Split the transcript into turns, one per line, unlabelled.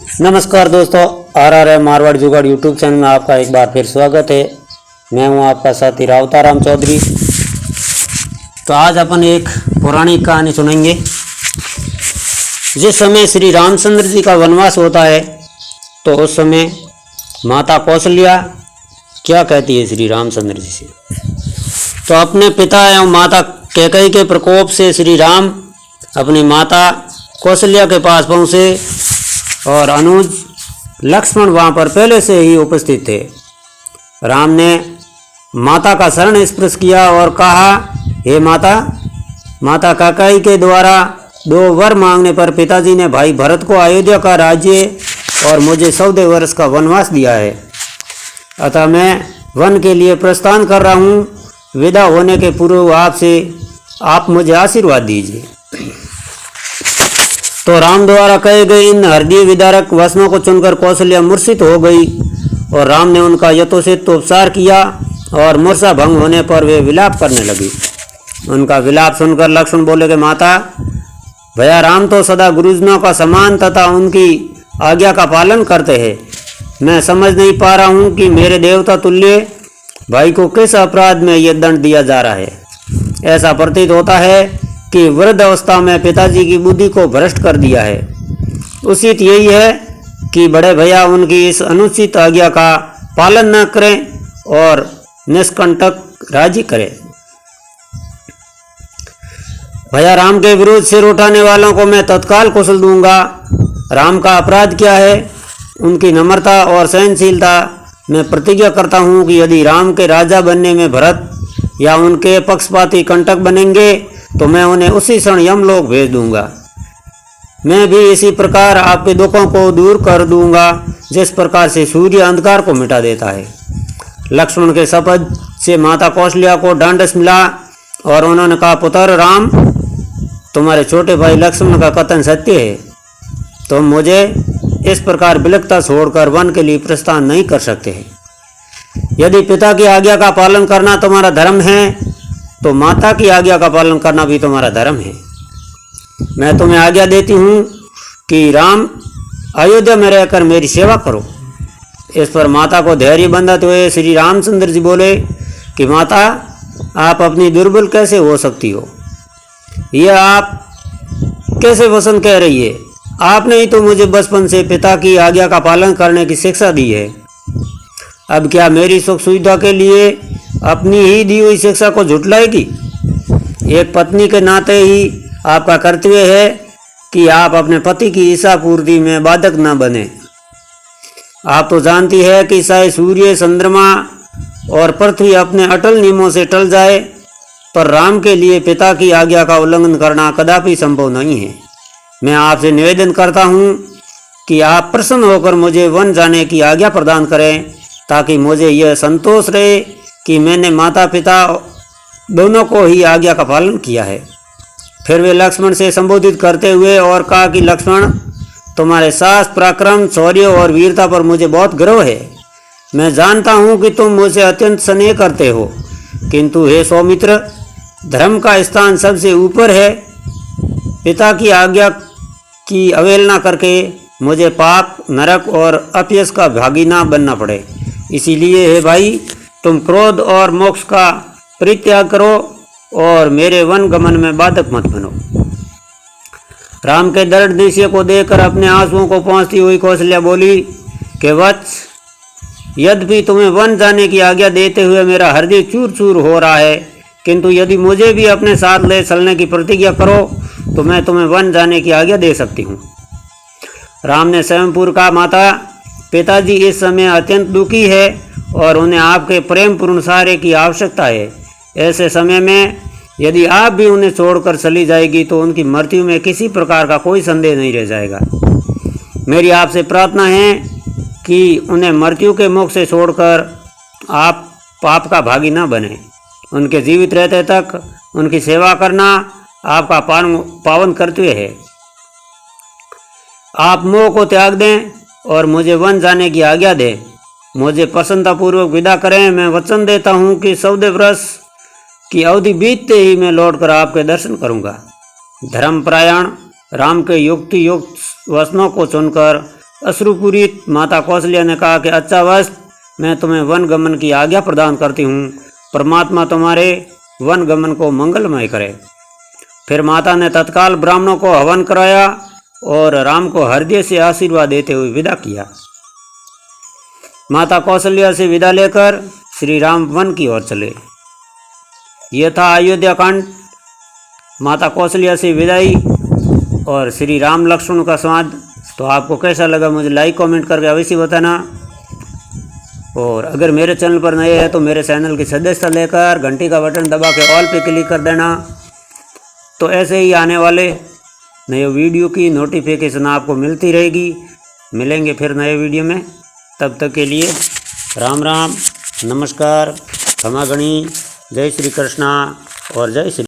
नमस्कार दोस्तों, RRM मारवाड़ जुगाड़ यूट्यूब चैनल में आपका एक बार फिर स्वागत है। मैं हूं आपका साथी रावताराम चौधरी। तो आज अपन एक पौराणिक कहानी सुनेंगे। जिस समय श्री रामचंद्र जी का वनवास होता है तो उस समय माता कौशल्या क्या कहती है श्री रामचंद्र जी से। तो अपने पिता एवं माता कैकेयी के प्रकोप से श्री राम अपनी माता कौशल्या के पास पहुँचे और अनुज लक्ष्मण वहाँ पर पहले से ही उपस्थित थे। राम ने माता का शरण स्पर्श किया और कहा, हे माता कैकेयी के द्वारा 2 वर मांगने पर पिताजी ने भाई भरत को अयोध्या का राज्य और मुझे 14 वर्ष का वनवास दिया है। अतः मैं वन के लिए प्रस्थान कर रहा हूँ। विदा होने के पूर्व आप मुझे आशीर्वाद दीजिए। तो राम द्वारा कहे गए इन हृदय विदारक वचनों को सुनकर कौशल्या मूर्छित हो गई और राम ने उनका यथोचित उपचार किया और मूर्छा भंग होने पर वे विलाप करने लगी। उनका विलाप सुनकर लक्ष्मण बोले कि माता, भैया राम तो सदा गुरुजनों का सम्मान तथा उनकी आज्ञा का पालन करते हैं। मैं समझ नहीं पा रहा हूँ कि मेरे देवता तुल्य भाई को किस अपराध में यह दंड दिया जा रहा है। ऐसा प्रतीत होता है कि वृद्ध अवस्था में पिताजी की बुद्धि को भ्रष्ट कर दिया है। उचित यही है कि बड़े भैया उनकी इस अनुचित आज्ञा का पालन न करें और निष्कंटक राज्य करें। भैया राम के विरुद्ध सिर उठाने वालों को मैं तत्काल कुशल दूंगा। राम का अपराध क्या है? उनकी नम्रता और सहनशीलता। मैं प्रतिज्ञा करता हूँ कि यदि राम के राजा बनने में भरत या उनके पक्षपाती कंटक बनेंगे तो मैं उन्हें उसी क्षण यमलोक भेज दूंगा। मैं भी इसी प्रकार आपके दुखों को दूर कर दूंगा जिस प्रकार से सूर्य अंधकार को मिटा देता है। लक्ष्मण के शपथ से माता कौशल्या को ढांढस मिला और उन्होंने कहा, पुत्र राम, तुम्हारे छोटे भाई लक्ष्मण का कथन सत्य है। तुम मुझे इस प्रकार बिलखता छोड़कर वन के लिए प्रस्थान नहीं कर सकते हैं। यदि पिता की आज्ञा का पालन करना तुम्हारा धर्म है तो माता की आज्ञा का पालन करना भी तुम्हारा धर्म है। मैं तुम्हें आज्ञा देती हूँ कि राम अयोध्या में रहकर मेरी सेवा करो। इस पर माता को धैर्य बंधाते हुए श्री रामचंद्र जी बोले कि माता, आप अपनी दुर्बल कैसे हो सकती हो? यह आप कैसे वचन कह रही है? आपने ही तो मुझे बचपन से पिता की आज्ञा का पालन करने की शिक्षा दी है। अब क्या मेरी सुख सुविधा के लिए अपनी ही दी हुई शिक्षा को झुटलाएगी? एक पत्नी के नाते ही आपका कर्तव्य है कि आप अपने पति की इच्छा पूर्ति में बाधक न बने। आप तो जानती है कि चाहे सूर्य, चंद्रमा और पृथ्वी अपने अटल नियमों से टल जाए पर राम के लिए पिता की आज्ञा का उल्लंघन करना कदापि संभव नहीं है। मैं आपसे निवेदन करता हूँ कि आप प्रसन्न होकर मुझे वन जाने की आज्ञा प्रदान करें ताकि मुझे यह संतोष रहे कि मैंने माता पिता दोनों को ही आज्ञा का पालन किया है। फिर वे लक्ष्मण से संबोधित करते हुए और कहा कि लक्ष्मण, तुम्हारे साहस, पराक्रम, शौर्य और वीरता पर मुझे बहुत गर्व है। मैं जानता हूँ कि तुम मुझसे अत्यंत स्नेह करते हो, किंतु हे सौमित्र, धर्म का स्थान सबसे ऊपर है। पिता की आज्ञा की अवहेलना करके मुझे पाप, नरक और अपयश का भागी ना बनना पड़े। इसीलिए हे भाई, तुम क्रोध और मोक्ष का परित्याग करो और मेरे वन गमन में बाधक मत बनो। राम के दृढ़ निश्चय को देखकर अपने आंसुओं को पहुँचती हुई कौशल्या बोली कि वत्स, यद्यपि तुम्हें वन जाने की आज्ञा देते हुए मेरा हृदय चूर चूर हो रहा है, किंतु यदि मुझे भी अपने साथ ले चलने की प्रतिज्ञा करो तो मैं तुम्हें वन जाने की आज्ञा दे सकती हूँ। राम ने स्वयंपुर का, माता, पिताजी इस समय अत्यंत दुखी है और उन्हें आपके प्रेम पूर्ण सहारे की आवश्यकता है। ऐसे समय में यदि आप भी उन्हें छोड़कर चली जाएगी तो उनकी मृत्यु में किसी प्रकार का कोई संदेह नहीं रह जाएगा। मेरी आपसे प्रार्थना है कि उन्हें मृत्यु के मुख से छोड़कर आप पाप का भागी न बने। उनके जीवित रहते तक उनकी सेवा करना आपका पावन कर्तव्य है। आप मोह को त्याग दें और मुझे वन जाने की आज्ञा दें। मुझे प्रसन्नतापूर्वक विदा करें। मैं वचन देता हूँ कि 14 वर्ष की अवधि बीतते ही मैं लौटकर आपके दर्शन करूँगा। धर्मपरायण राम के युक्ति युक्त वचनों को सुनकर अश्रुपूरित माता कौशल्या ने कहा कि अच्छा वस्त, मैं तुम्हें वन गमन की आज्ञा प्रदान करती हूँ, परमात्मा तुम्हारे वन गमन को मंगलमय करे। फिर माता ने तत्काल ब्राह्मणों को हवन कराया और राम को हृदय से आशीर्वाद देते हुए विदा किया। माता कौशल्या से विदा लेकर श्री राम वन की ओर चले। यह था अयोध्या कांड, माता कौशल्या से विदाई और श्री राम लक्ष्मण का संवाद। तो आपको कैसा लगा मुझे लाइक कमेंट करके अवश्य बताना। और अगर मेरे चैनल पर नए हैं तो मेरे चैनल की सदस्यता लेकर घंटी का बटन दबा के ऑल पे क्लिक कर देना। तो ऐसे ही आने वाले नए वीडियो की नोटिफिकेशन आपको मिलती रहेगी। मिलेंगे फिर नए वीडियो में, तब तक के लिए राम राम, नमस्कार, क्षमा गणी, जय श्री कृष्णा और जय श्री